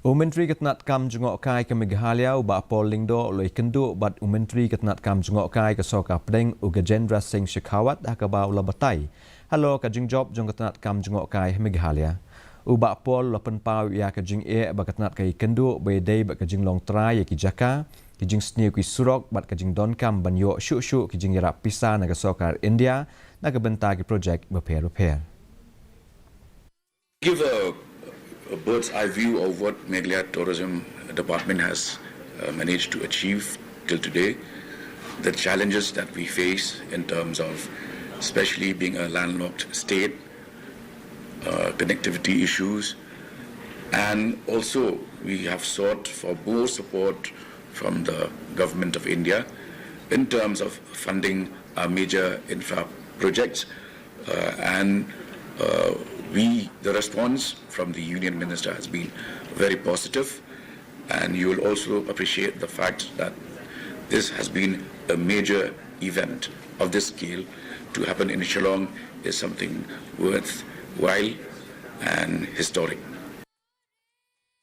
Myntri ke Tnat kam Jngohkai ke Meghalaya ubak Pol Lyngdoh Iakynduh bat Myntri ke Tnat kam Jngohkai ke soka pedeng Gajendra Singh Shekhawat dah ke bau labatai. Halo ka jingjob jong ke Tnat kam Jngohkai Meghalaya. Ubak Pol lapen pau ia ke jing ba ke Tnat ke Iakynduh bedai ba ke jing long trai ki jaka ki jing sniu ki surok bat ke jing don kam banyo syuk ki jing yarap pisa na ke soka India na ke benta ki projek beper. Give a bird's eye view of what Meghalaya Tourism Department has managed to achieve till today, the challenges that we face in terms of especially being a landlocked state, connectivity issues, and also we have sought for more support from the Government of India in terms of funding our major infra projects the response from the Union Minister has been very positive, and you will also appreciate the fact that this has been a major event of this scale to happen in Shillong is something worthwhile and historic.